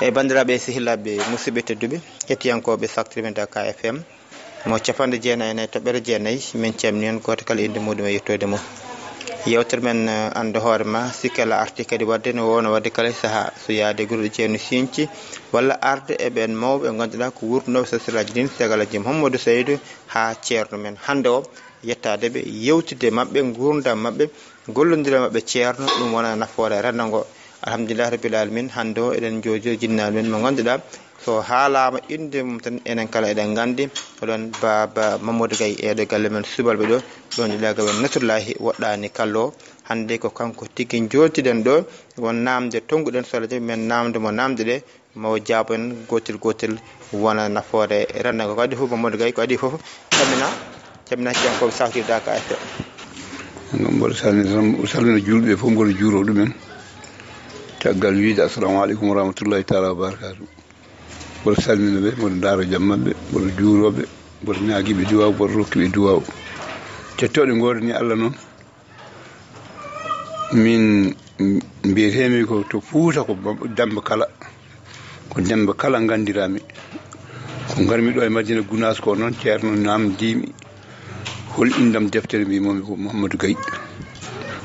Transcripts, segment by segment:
e bandiraɓe sehilaɓe musidɓe tedduɓe hettiyankoɓe Saktimen Dakar FM mo capanɗe jeenayyi e nayyi toɓɓere jeenayyi min calmini on goto kala inde muɗum e yettode mum. Yewtere men ande hoorema sikkala arti kadi wadde no wowno wadde kala saaha so yaade guurɗo ceerno Sinthie walla arde e ɓen mawɓe ganduɗa ko wurnoɓe sasiraji ɗin segalaji Mouhamadou Saydou ha ceerno men hande o yettadeɓe yewtide mabɓe gurdam mabɓe gollodira mabɓe ceerno ɗum wona nafoore rendogo. Alhamdulillah rabbil alamin hande o eɗen jooji jinnaɓe men mo ganduɗa so haalama inde mum tan enen kala eɗen gandi oɗon baba Mamadou Gaye eɗo galle men subalɓe ɗo ɗon ɗiɗaga men Nasrullahi woɗɗani kallo hande ko kanko tigui joltiɗen ɗo won namde tonguɗen soleje men namde mo namde ɗe mo jaabo en gotel gotel wona nafoore rendogo ko adi foof Mamadou Gaye ko adi foof camina ciyankoɓe Saktimen Dakar FM. mboɗo salmina julɓe fof mboɗo juuro ɗumen caggal wiide assalamu aleykum wa rahmatullahi taala wa barakatuh. mboɗo salmina ɓe mboɗo daaro jaam mabɓe mboɗo juuroɓe mboɗo ñaaguiɓe duwaw mboɗo rokkiɓe duwaw tettoɗe godani Allah noon min mbiyetemi ko to Fouta ko Demba Kala gandirami ko garmi ɗo e Madina Gounass ko noon ceerno namdimi hol indam deftere mbimomi ko Mouhamadou Gaye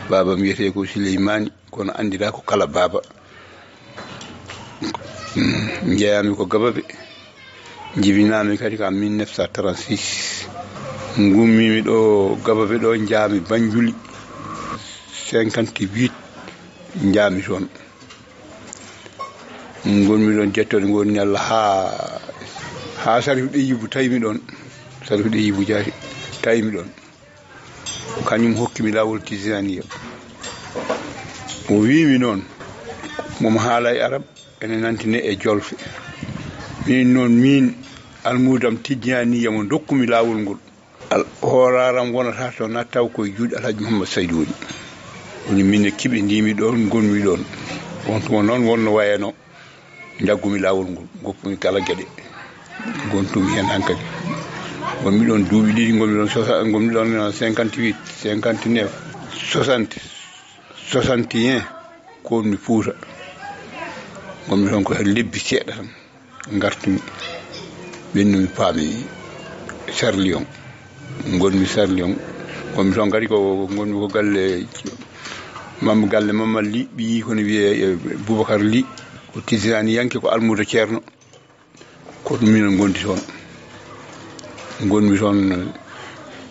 baba wiyete ko Souleymani kono andira ko Kala baba jeeyami ko Gabaɓe jibinami kadi ko 1936 gummimi ɗo Gabaɓe ɗo jaami Banjuli 58 jaami toon gonmi ɗon jettode gonni Allah ha Salifu Ɗeyibu tawimi ɗon Salifu Ɗeyibu jaati tawimi ɗon kañum hokkimi lawol Tijaniya o wimi noon momo haala e arab ene nantine e jolfe min almudam Tijaniya mo dokkumi lawol ngol horaram wonata to nattaw koye juuɗe Alhaji Mouhamadou Saydou woni woni min e kiɓe ndimi ɗon gonmi ɗon on tuma noon wonno wayano jaggumi lawol ngol goppumi kala gueɗe gontumi hen hankkadi gonmi ɗon duuɓi ɗiɗi gonmi ɗon 58 59 60 61 konmi Fouta gonmi toon ko lebbi seeɗa tan gartumi ɓennumi paami Sarlion gonmi Sarlion gonmi toon kadi ko gonmi ko galle Mamadou Ly ɓiyi kono wiye Boubacar Ly ko Tijaniyanke ko almudo ceerno ko ɗum minen gondi toon gonmi toon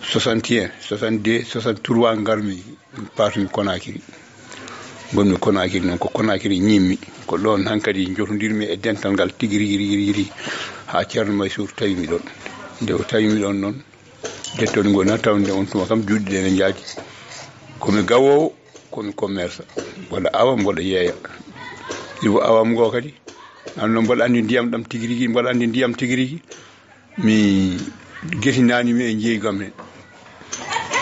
61 62 63 garmi patumi Conakry gonmi Conakry noon ko Conakry ñimmi ko ɗon hankkadi jotodirmi e dental ngal tigui rigui ha ceerno Maysour tawimi ɗon nde o tawimi ɗon noon jettode ngo na tawde on tuma kam juuɗe ɗe ne jaaji komi gawowo komi commerce mboɗo awa mboɗo yeeya iwo awam ngo kadi anno mboɗo andi ndiyam ɗam tigui rigui mboɗo andi ndiyam tigui rigui mi guetinanimi e jeeygam he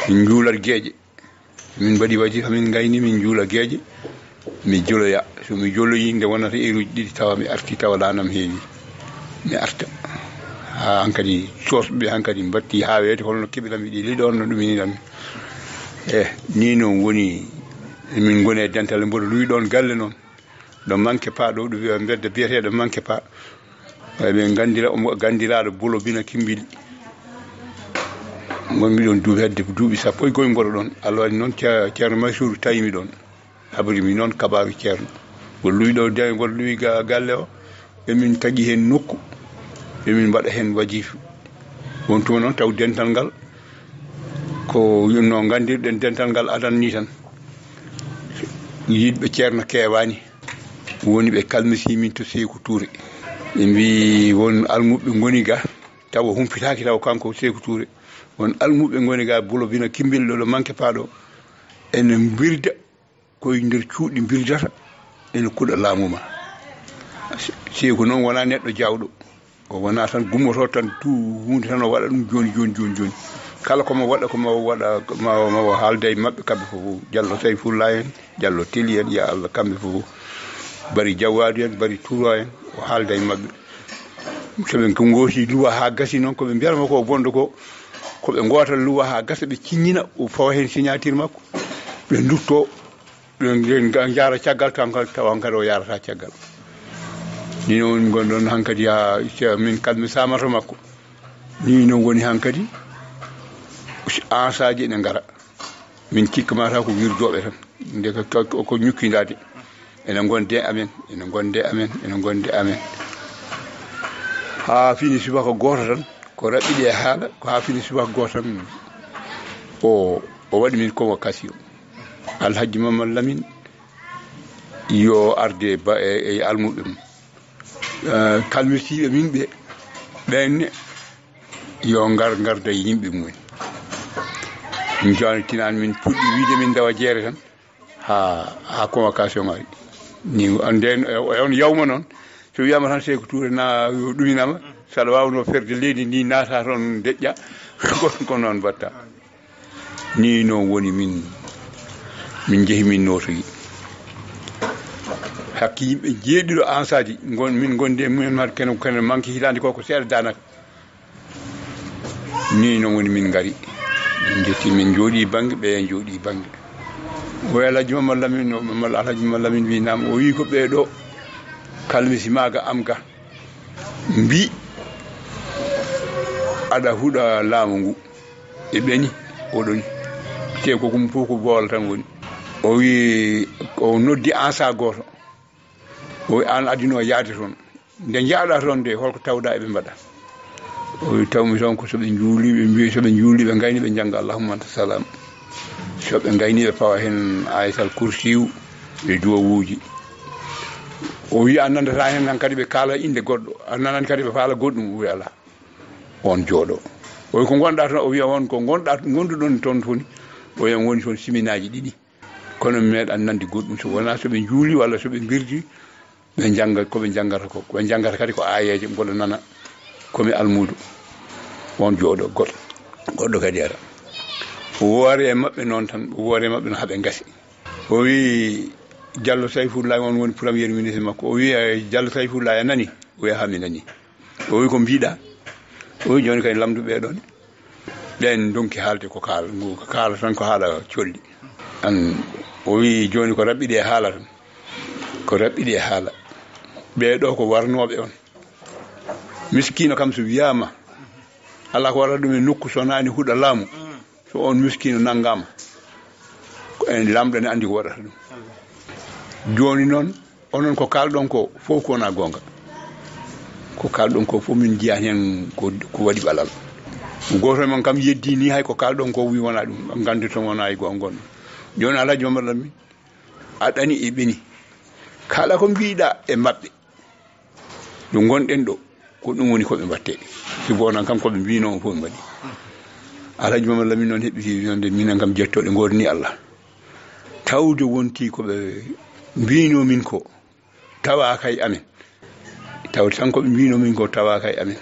min juulat gueeƴe min mbaɗi waɗi min gayni min juula gueeƴe mi joloya somi joloyi nde wonata heure uji ɗiɗi tawa mi arti tawa lanam heewi mi arta ha hankkadi sosɓe hankkadi batti ha weete holno keɓirami ɗi liɗon no ɗuminirami ni noon woni min goni e dental mboɗo luwi ɗon galle noon ɗo manque pas ɗo ɗo mbedda biyeteɗo manque pas ɓe gandiraɗo Bolo Bina Kimbili gonmi ɗon duuɓi sappo e goye mboɗo ɗon Allah waɗi noon ceerno Maysour tawimi ɗon habrimi noon kabaru ceerno mboɗo luwi ɗo mboɗo luwi galle o emin tagui hen nokku emin mbaɗa hen wajifa won tuma noon taw dental ngal ko no gandirɗen dental ngal adanni tan yiɗɓe ceerno kewani woni ɓe kalmisimin to Sékou Touré ɓe mbi won almuɓe goni ga tawa humpitaki taw kanko Sékou Touré won almuɓe goni ga Bolo Bina Kimbili ɗo manque pas ɗo ene birda koye nder cuuɗi birdata ene kuuɗa laamuma Sékou noon wona neɗɗo jawɗo o wona tan gummoto tan tout hunde tan o waɗa ɗum joni kala komo waɗa mawo haalde e mabɓe kamɓe fof Diallo Sayfullah en Diallo Teli en ya Allah kamɓe fof Bari Jawadu en Bari Toura en o haalda e mabɓe soɓe goosi luwa ha gasi noon koɓe mbiyatma ko bonde ko koɓe goota luwa ha gasa ɓe ciññina o fawa hen signature makko ɓe dutto ɓe jara caggal tawa kadi o yarata caggal ni non gondon hankadi ha min kalmi samato makko ni non woni hankadi ansaaji ne ngara min cikkmata ko wirdoɓe tan nde ko ñukkindade ene gonde amen ha fini subaka goto tan ko raɓɓiɗe e haala ko ha fini subaka goto tan o waɗi min komo kasi o Alhaji Mamadou Lamine yo arde e almuɓe mum kalmirtiɓe min ɓenne yo garda e yimɓe mumen joni tinan min puɗɗi wiide min dawa jeere tan ha convocation ari ni nden on yawma noon so wiyama tan Sékou Touré na yo ɗuminama saɗa wawno ferde leydi ndi naata toon deƴƴa ko noon mbatta ni noon woni min jeehi min notoyi hakki yimɓe jeeɗiɗo ansaji min gonde mumen mar kene manque hitande ko seeɗa danaka ni noon woni min gari min jetti min jooɗi banggue ɓe jooɗi banggue o Alhaji Mamadou Lamine winama o wi ko ɓeeɗo kalmisi maga am ga mbi aɗa huuɗa laamu ngu e ɓeni oɗoni te ko kum fof ko bool tan woni o wi o noddi ansa goto o wi an adino yaade toon nde jaaɗa toon de holko tawɗa eɓe mbaɗa o wi tawmi toon ko soɓe juuli ɓe mbi soɓe juuli ɓe gayni ɓe jangga allahumma anta salam soɓe gayni ɓe pawa hen ayatal kursiw e duwawuji o wi an nandata hen han kadi ɓe kaala inde goɗɗo an nanani kadi ɓe faala goɗɗum o wi ala on jooɗo o wi ko gonɗa toon o wiya won ko gonduɗon toon foni o wi woni toon siminaji ɗiɗi kono mi meeɗan nandi goɗɗum so wona soɓe juuli walla soɓe birdi ɓe jangga koɓe jangata ko ɓe jangata kadi ko ayeje mboɗo nana komi almudo on jooɗo goɗɗo kadi ara o woori e maɓɓe noon tan o woori e maɓɓe no haaɓe gasi o wi Diallo Sayfoullahi on woni premier ministre makko o wi Diallo Sayfoullahi a nani o wi hami nani o wi ko mbiɗa o wi joni kadi lamduɓe ɗon ɓen donki haalde ko kaala tan ko haala colli an o wi joni ko raɓɓiɗe e haala tan ko raɓɓiɗe e haala ɓeɗo ko warnoɓe on miskino kam so wiyama ala ko waɗa ɗum e nokku so nani huuɗa laamu so on miskino naggama en lamɗo ne andi ko waɗata ɗum joni noon onon ko kalɗon ko fof ko wona gonga ko kalɗon ko fof min jiyani hen ko waɗi ɓalal goto mon kam yeddi ni hay ko kalɗon ko wi wona ɗum gande to wona e gonɗo joni Alhaji Mamadou Lamine a ɗani e ɓeni kala ko mbiɗa e maɓɓe ɗo gonɗen ɗo ko ɗum woni koɓe mbatte si bonan kam koɓe mbino fof ɓe mbaɗi Alhaji Mamadou Lamine noon heɓɓiti wonde minen kam jettoɗe godni Allah tawde wonti koɓe mbino min ko tawaka e amen tawde tan koɓe mbino min ko tawaka e amen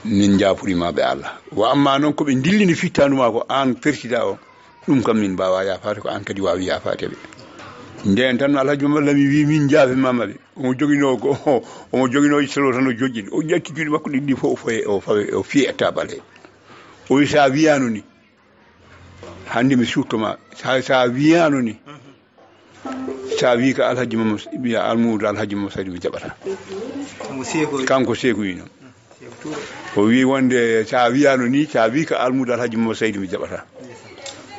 min jaafurimaɓe Allah wa amma noon koɓe dillini fittanduma ko an président o ɗum kam min mbawa yafade ko an kadi wawi yafadeɓe nden tan Alhaji Mamadou Lamine wi min jaafimamaɓe omo joguino salo tan o joƴƴini o ƴatti juuɗe makko ɗiɗɗi fof o fiye tabal he o wi sa wiyano ni hande mi suttoma sa wiyano ni sa wi ko Alhaji Mamadou wiya almudo Alhaji Mamadou Sadi mi jaɓata kanko Sékou wi noon o wi wonde sa wiyano ni sa wi ko almudo Alhaji Mamadou Seydi mi jaɓata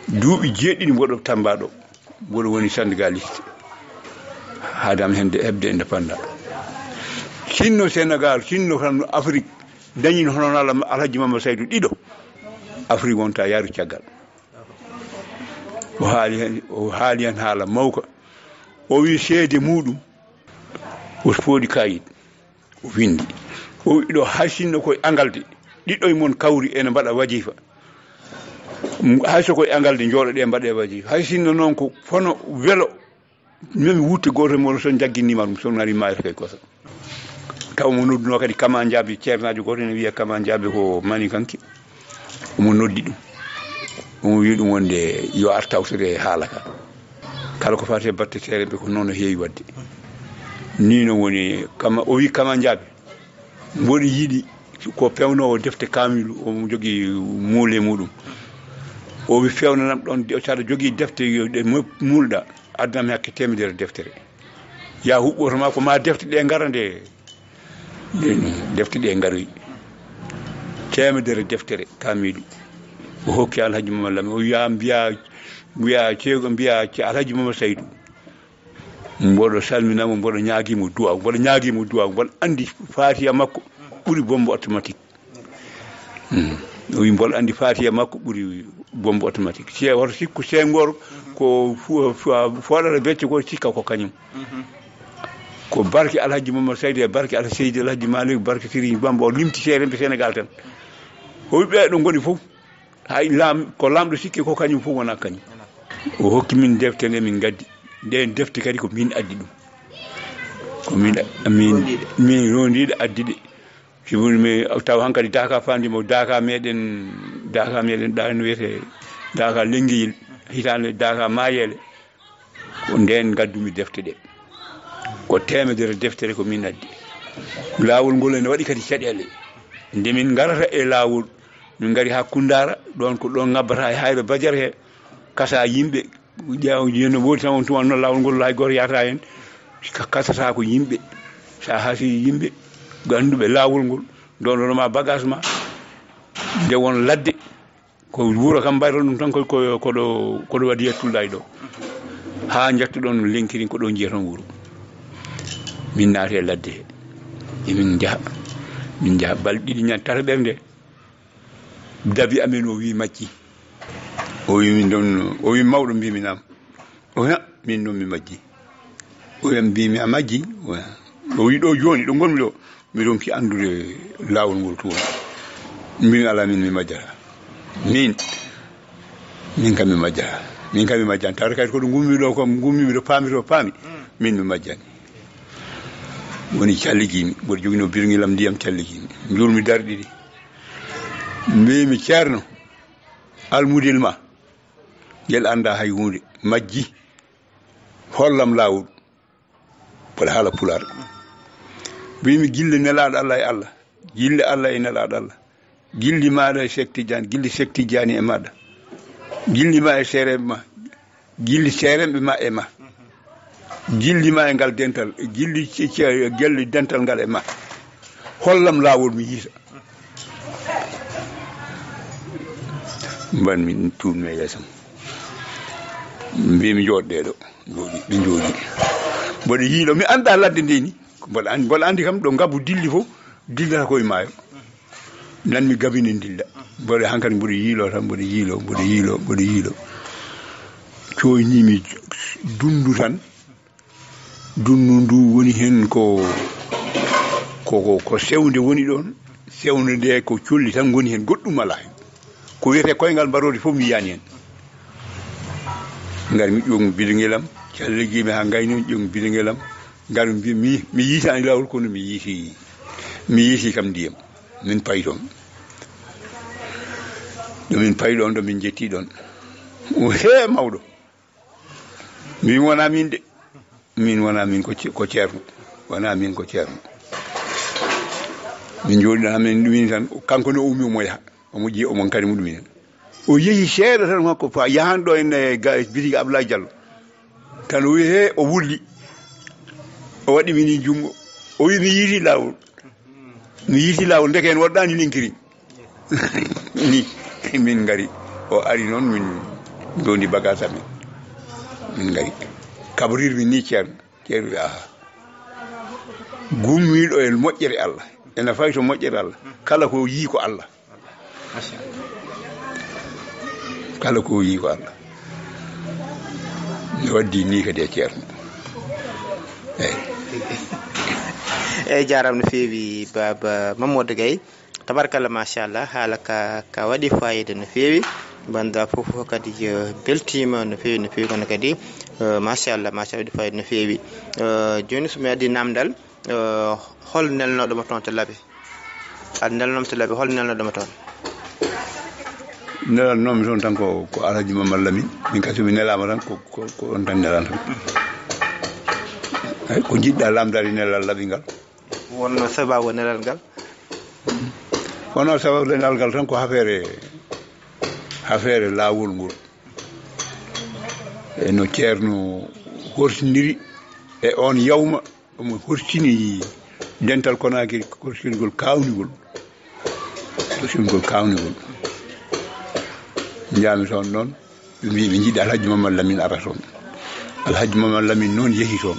duuɓi jeeɗiɗi mboɗo Tamba ɗo mboɗo woni syndicaliste haadam hende hebde indépendant sinno Sénégal sinno tan Afrique dañino hono Alhaji Mamadou Seydou ɗiɗo Afrique wonta yaaru caggal o haali hen haala mawka o wi seede muɗum o fooɗi kayit o windi o wi ɗo hay sinno koye Angalde ɗiɗɗo e mon kawri ene mbaɗa wajifa hay so koye Angalde jooɗoɗe mbaɗe wajifa hay sinno noon ko fono welo memi wutte goto mono son jagguinima ɗum son ari mayata kay kosa taw mo nodduno kadi Kama Diaby ceernajo goto ne wiya Kama Diaby ko mani kanki omo noddi ɗum omo wi ɗum wonde yo ar tawtore haala ka kala ko fate batte seereɓe ko noon o heewi wadde ni no woni o wi Kama Diaby mboɗo yiiɗi ko pewnowo defte kamilu omo jogui muule muɗum o wi fewnanam ɗon saɗa jogui defte ɗe mulɗa addanami hakke temedere deftere ya huɓɓoto ma ko ma defte ɗe gara nde defte ɗe ngaroyi temedere deftere kamiɗu o hokki Alhaji Mamadou Lamine o wiya mbiya ceego mbiya Alhaji Mamadou Saydou mboɗo salminamo mboɗo ñaaguimo duwaw mboɗo andi fatiya makko ɓuuri bombe automatique o wi mboɗo andi fatiya makko ɓuuri bombe automatique si hoto sikku Senghor ko foɗata becce ko sikka ko kañum ko barke Alhaji Mamadou Saydou e barke Seydi Alhaji Malick barke Serigne Bamba o limti seremɓe Sénégal tan o wi ɓeɗo goni fof hay ko lamɗo sikki ko kañum fof wona kañum o hokki min defte nde min gaddi nden defte kadi ko min addi ɗum ko min rondiɗe addi ɗe sibumi taw hankkadi daka fandimo daka meɗen ɗano wiyete daka lenguiyel hitande daka mayele ko nden gaddumi defte ɗe ko temedere deftere ko min addi lawol ngol ene waɗi kadi caɗele nde min garata e lawol min gari ha Koundara ɗon ko ɗon ngabbata e hayɓe Badiara he kasa yimɓe ƴeewno woodi tan on tuma noon lawol ngol hay goto yata hen kasata ko yimɓe sa haasi yimɓe ganduɓe lawol ngol dononoma bagage ma nde won ladde ko wuuro kam mbayro ɗum tan koɗo waɗi yettullayi ɗo ha jettuɗon no lenkirin ko ɗo jiiya toon wuuro min naate ladde he emin jaaha balɗe ɗiɗi ñande tata ɓernde dabi amen o wi majji o wi min ɗon o wi mawɗo mbiminam min ɗon mi majji o wi mbimi a majji o wi ɗo joni ɗo gonmi ɗo mi ronki andude lawol ngol toon mbimi ala min mi majjata min kam mi majjata tawata kadi koɗo gummimi ɗo ko gummimi ɗo paami min mi majjani woni calligimi mboɗo jogino birguelam ndiyam calligimi jurmi darɗe ɗi mbimi ceerno almudel ma guel anda hay hunde majji hollam lawol mboɗa haala pular mbimi gille nelaɗo Allah e Allah gille Allah e nelaɗo Allah gilli maɗa e Cheikh Tidiane gilli Cheikh Tidiane e maɗa gilli ma e sereɓe ma gilli seremɓe ma e ma gilli ma e ngal dental gilli gelle dental ngal e ma hollam lawol mi yiita mban min tuumi e yeesam mbimi jooɗɗe ɗo ɓe jooɗi mboɗo yiilo mi anda ladde nde ni mboɗo andi kam ɗo ngabbu dilli fof dillata koye maayo nan mi gabini dilla mboɗo hankkadi mboɗo yiilo tan mboɗo yiilo coynimi dundu tan dundu ndu woni hen ko sewnde woni ɗon sewnde nde ko colli tan goni hen goɗɗum ala hen ko wiyete koyngal mbarode fof mi yiyani hen ngari mi ƴogmi bilingelam calligimi ha gayni ƴogmi bilingelam ngari mi yiitani lawol kono mi yiiti kam ndiyam min payi toon ɗo min payi ɗon ɗo min jetti ɗon he mawɗo min wona min de min wona min ko ceerno wona min ko ceerno min jooɗi amen ɗumin tan kanko no ummi omo yaha omo ƴi omon kadi muɗumen o yeehi seeɗa tan makko fa yahan ɗo en bitigue Abdoulaye Diallo tan o wi he o wulli o waɗi mini jungo o wi mi yiiti lawol ndeke en woɗɗani linkiri ni min gari o ari noon min dondi bagage amen min gari kabrirmi ni ceerno wi aha gummiɗo e moƴƴere Allah ene fayi to moƴƴere Allah kala ko yii ko Allah mi waddi ni kadi e ceerno eyyi jarama no feewi baba Mamadou Gaye tabarkalla machallah haala ka waɗi fayida no feewi banda fof kadi beltima no feewi kono kadi machallah waɗi fayida no feewi joni somi addi namdal hol nelnoɗoma toon to Labé aɗa nelnoma to Labé hol nelnoɗoma toon nelannomi toon tan ko Alhaji Mamadou Lamine min kasi mi nelama tan ko on tan nelan tan ay ko jiɗɗa lamdade nelal Labé ngal wonno sababu nelal ngal wonno sababu nelal ngal tan ko affaire lawol ngol e no ceerno hortidiri e on yawma omo hortini dental Konakiri korsilgol kawnigol jaami toon noon ɓe mbi ɓe jiiɗi Alhaji Mamadou Lamine ara toon Alhaji Mamadou Lamine noon yehi toon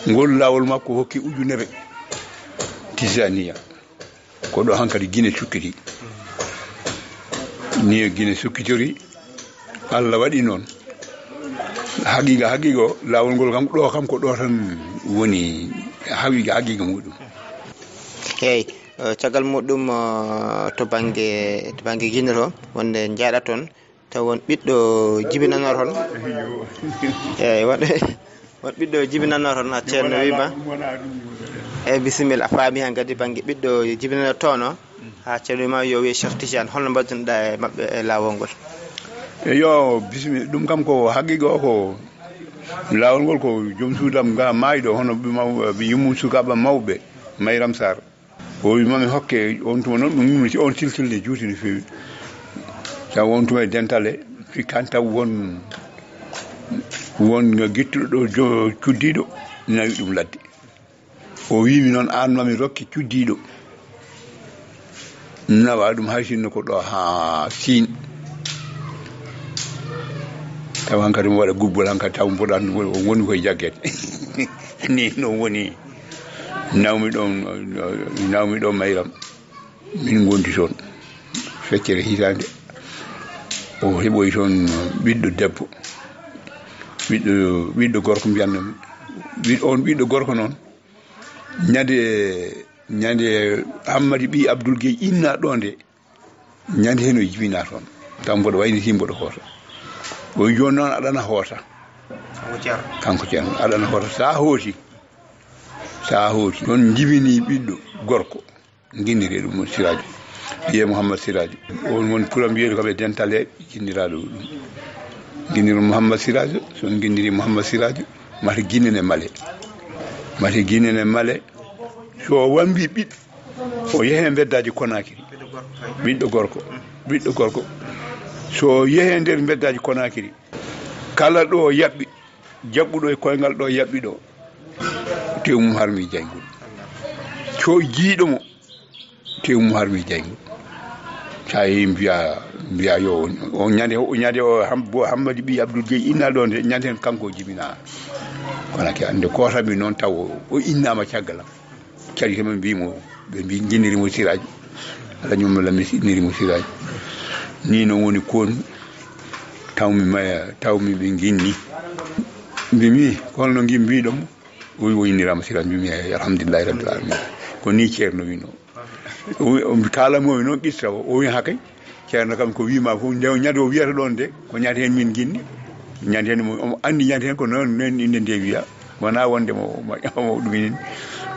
ngol laawol makko hokki ujunere Tijaniya ko ɗo hankadi Guinée sukkiti ni Guinée sukkitori Allah waɗi noon haqiqa o laawol ngol kam ko ɗo tan woni haqiqa muɗum eyyi caggal muɗum to banggue Guinée to wonde jaaɗa toon taw won ɓiɗɗo jibinano toon eyyi won ɓiɗɗo jibinano toon ha ceerno wima eyyi bisimilla a faami hen kadi banggue ɓiɗɗo jibinano toon o ha ceerno wima yo wiye Cheikh Tidiane holno mbaddinoɗa e mabɓe e laawol ngol yo bisimilla ɗum kam ko haqiqa o ko laawol ngol ko joom suudam ga maayiɗo hono ɓe yummum sukaɓe mawɓe Mayram Sarr o wi mami hokke on tuma noon ɗum yumni on siltilde juuti no feewi taw on tuma e dentale fikkan taw won guittuɗo ɗo cuddiɗo nawi ɗum ladde o wimi noon an mami rokki cuddiɗo nawa ɗum hay sinno ko ɗo ha Siin taw hankadi mo waɗa gubbol hankadi taw mboɗa woni koye jaggete ni noon woni nawmi ɗon Mayram min gondi toon feccere hitande o heɓoyi toon ɓiɗɗo debbo ɓiɗɗo gorko mbiyannomi on ɓiɗɗo gorko noon ñande Hammadi ɓi Abdoul Gueye inna ɗo nde ñande hen o jibina toon taw mboɗo wayniti mboɗo hoota o joni noon aɗana hoota kanko ceerno aɗana hoota sa hooti noon jibini ɓiɗɗo gorko guinniri ɗum Siradio wiye Mouhammad Siradio on woni puram wiyeede kam e dental he jinniraɗo ɗum guinniri Mouhammad Siradio son guinniri Mouhammad Siradio mata guinnene Male so wambi ɓiɗɗo o yeehe beddaji Konakiri ɓiɗɗo gorko so yeehe nder beddaji Konakiri kala ɗo yaɓɓi jaɓɓuɗo e koyngal ɗo yaɓɓi ɗo tewmum harmi jayngol so jiiɗo mo tewmum harmi jayngol sa yehi mbiya yo o ñande o Hammadi ɓi Abdoul Gueye inna ɗo nde ñande hen kanko jibina Konakiri ande kotami noon taw o innama caggalam cari tama mbimo ɓe mbi jinnirimo Siradio Alhaji Mamadou Lamine jinnirimo Siradio ni noon woni kon tawmi ɓe ginni mbimi holno mbiɗomo o woynirama Siradio mbimi alhamdulillahi rabbil alamin ko ni ceerno wino o kalamomi noon qissa o wi hakay ceerno kam ko wima fof nde ñande o wiyata ɗon de ko ñande hen min ginni ñande hen omo andi ñande hen ko noon inde nde wiya wona wonde mo ɗuminin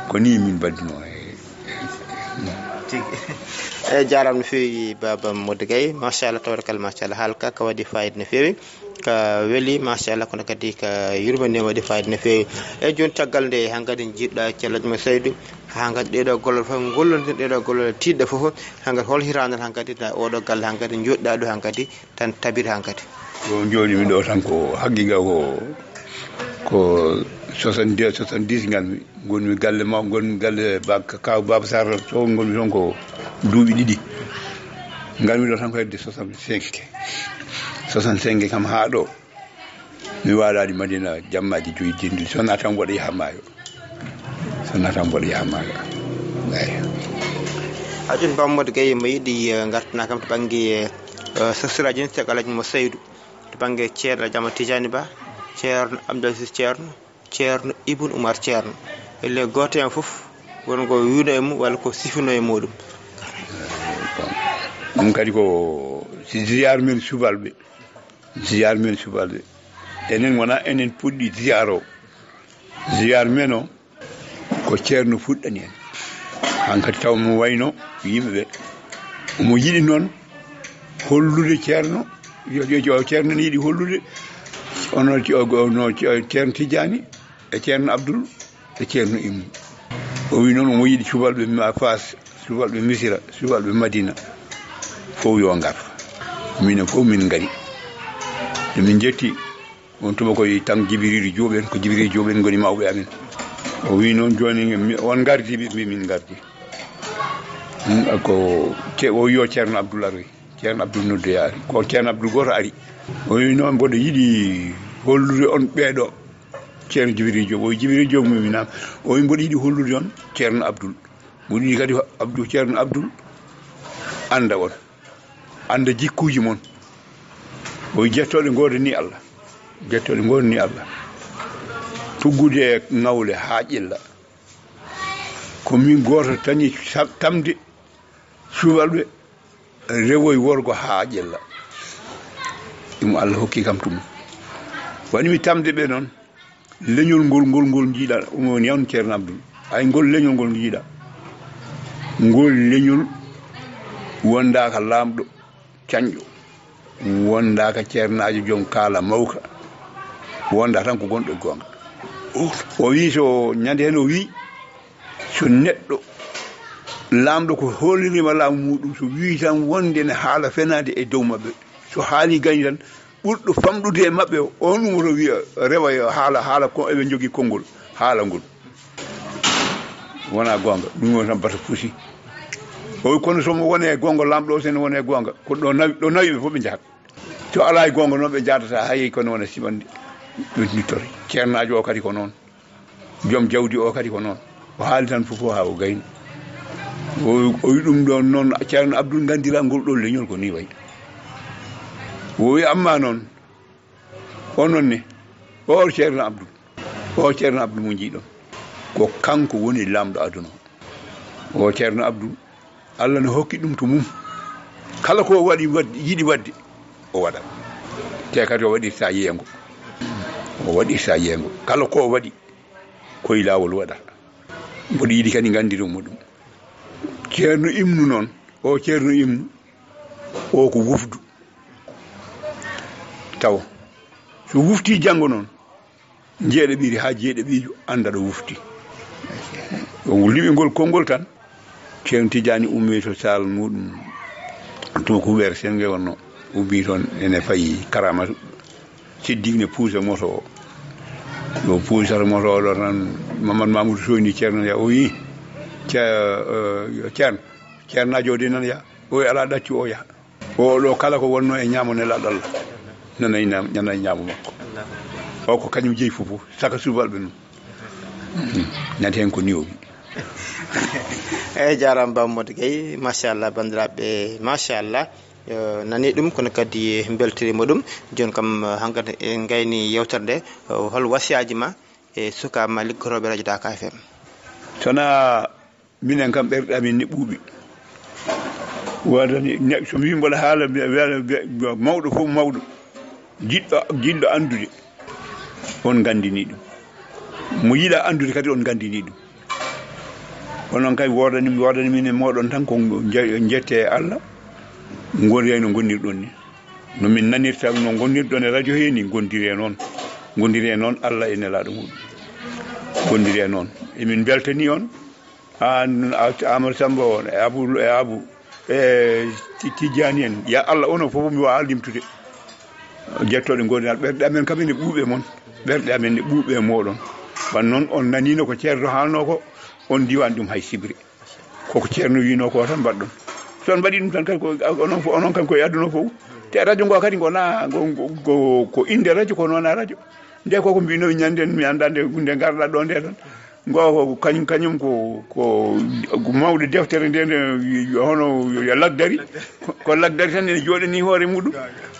ko ni min baddino e jaram no feewi Baba Modou Gueye machallah tabarakallah machallah haalka ka waɗi fayida no feewi ka weeli machallah kono kadi ka yurmani waɗi fayida no feewi e joni caggal nde hankkadi jiɗɗa ceerno Seydou hankkadi ɗeɗo gollal fof gollodin ɗeɗo gollal tiɗɗo foof hankkadi hol hiranal hankkadi oɗo galle hankkadi joɗɗa ɗo hankkadi tan tabiri hankkadi ko joɗimi ɗo tan ko haqiqa ko 70 ngalmi gonmi galle kaw Baba Sarr so gonmi toon ko duuɓi ɗiɗi ngalmi ɗo tan ko hedde 65 kam ha ɗo mi waɗaɗi Madina jammaji joyi dindi sona tan mboɗo yaha maayo eyi ha joni Baba Modou Gueye mo yiiɗi gartana kam to banggue sosiraji ni tagal Alhaji mo Seydou to banggue ceerno Jama Tidiani Ba ceerno Abdou Aziz ceerno Ibn Oumar ceerno elle goto hen foof won ko wiino e mum walla ko sifino e muɗum ɗum kadi ko ziyar men subalɓe enen wona enen puɗɗi ziyar men o ko ceerno fuɗɗani en hankkadi taw mo wayno yimɓeɓe omo yiɗi noon hollude ceerno ceerno ne yiɗi hollude ono ceerno Tidiani e ceerno Abdoul e ceerno Ibnu o wi noon omo yiɗi subalɓe Fass subalɓe Missira subalɓe Madina fof yo ngar minen fof min ngari min jetti on tuma koye tan Djibril Diop en ko Djibril Diop en goni mawɓe amen o wi noon joni on gardi ɓe min gardi ko o yo ceerno Abdoul aroy ceerno Abdoul noddoyaari ko ceerno Abdoul goto ari o wi noon mboɗo yiɗi hollude on ɓeeɗo ceerno Djibril Diop o Djibril Diop muminama o wi mboɗo yiɗi hollude on ceerno Abdoul mboɗo yiɗi kadi ceerno Abdoul anda on anda jikkuji moon o wi jettoɗe godani Allah jettoɗe godani Allah tuggude ngawle ha ƴella ko min goto tañi tamde subalɓe rewoye worgo ha ƴella ɗum Allah hokki kam tum waɗimi tamde ɓe noon leñol ngol jiiɗa ɗum woni on ceerno Abdoul ay ngol leñol ngol jiiɗa ngol leñol wondaka lamɗo cañƴo wondaka ceernajo joom kaala mawka wonda tan ko gonɗo e gonga o wi so ñande hen o wi so neɗɗo lamɗo ko hollirima laamu muɗum so wi tan wonde ne haala fenade e dow mabɓe so haali gañi tan ɓurɗo famɗude e mabɓe on ɗum woto wiya rewa haala ko eɓe jogui konngol haala ngol wona gonga ɗum woni tan bata puusi o kono somo wone gonga lamɗo o sene wone gonga ko ɗo nawi ɓe fof ɓe jahat so ala e gonga noon ɓe jadata hayi kono wona siɓande ɗo nittori ceernajo o kadi ko noon joom jawdi o kadi ko noon o haali tan fof ha o gayni o wi ɗum ɗon noon ceerno Abdoul gandira ngol ɗo leñol ko ni wayi o wi amma noon onon ne o ceerno Abdoul mo jiiɗon ko kanko woni lamɗo aduna o ceerno Abdoul Allah ne hokki ɗum to mum kala ko waɗi yiɗi wadde o waɗa te kadi o waɗirta yeengo kala ko waɗi koye lawol waɗata mboɗo yiɗi kadi gandiromo ɗum ceerno Imnu noon ceerno Imnu o ko wufdu taw so wufti janggo noon jeeɗe ɓiiri ha jeeɗe ɓiijo anda ɗo wufti o liɓingol konngol tan ceerno Tidiani ummi to sal muɗum to ko weer sen wonno ubbi toon ene fayi karama siddigne puusa moto o puusata moto oɗo tan Mamadou Mamoudou Soyni ceerno ya o wi ceernajo de nan ya o ala ɗaccu o yaha oɗo kala ko wonno e ñamo nelaɗo Allah nanay ñamo makko o ko kañum jeeyi fof saka subalɓe noon nati hen ko ni o wi eyyi jarama Ba Mamadou Gueye machallah bandiraɓe machallah nani ɗum kono kadi beltorima ɗum joni kam hankkadi en gayni yewtere nde hol wasiyaji ma e sukama liggoroɓe radio Dakar FM sona minen kam ɓerɗe amin ne ɓuuɓi wadani so mi mboɗa haala mawɗo fof mawɗo jiɗɗo andude on gandini ɗum mo yiiɗa andude kadi on gandini ɗum onon kay wodani min e moɗon tan ko jette Allah gondiri no gonirɗon ni no min nanirta no gonirɗon e radio he ni gondiri noon Allah e nelaɗo muɗum gondiri noon emin beltani on an Amadou Samba on e Abou e Tidiani en ya Allah onon fof mi wawa limtude jettoɗe gondinal ɓerɗe amen kam ene ɓuuɓe moon ɓerɗe amen ne ɓuuɓe e moɗon wan noon on nanino ko ceerno haalno ko on diwani ɗum hay sibre koko ceerno wino ko tan mbaɗɗon son mbaɗi ɗum tan kadi onon kam koye aduna fof te radio ngo kadi gona ko inde radio ko noon radio nde koko mbinomi ñanden mi anda nde garɗa ɗo nde tan ngo kañum ko mawde deftere nde hono yo lagdari ko lagdari tan ene jooɗani hoore muɗum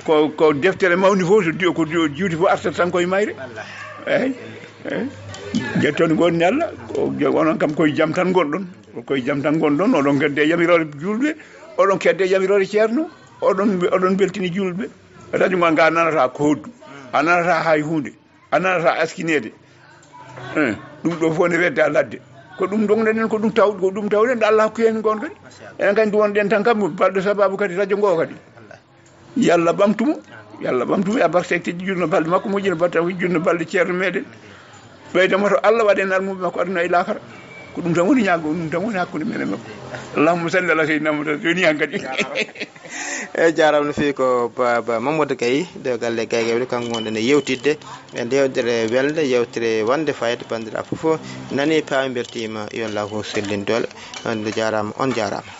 ko deftere mawni fof ko juuti fof artat tan koye mayre eyyi jettoɗe gonɗi Allah onon kam koye jaam tan gonɗon oɗon kedde yamirore julɓe oɗon kedde yamirore ceerno oɗon beltini julɓe radio ngo nga nanata koddu a nanata hay hunde a nanata askinede ɗum ɗo fof ne wedda ladde ko ɗum dognoɗen ko ɗum tawɗen Allah hokki hen gon kadi enen kadi wonɗen tan kam balɗo sababu kadi radio ngo kadi yallah ɓamtumo e barke jurno balɗe makko moƴƴino batta jurno balɗe ceerno meɗen ɓeydemo to Allah waɗen almuɓe makko aduna e lakara ko ɗum tan woni ñaago ɗum tan woni hakkude men e makko allahumma salli ala sayyidina muhammad joni hankadi e jarama no fewi ko baba Mamadou Gaye de galle Gaygewle kanko gonɗen e yewtidde e ndewdere welde yewtere wonde fayida bandiraɓe foof nani pambertima yo Allah ko sellin dole on jarama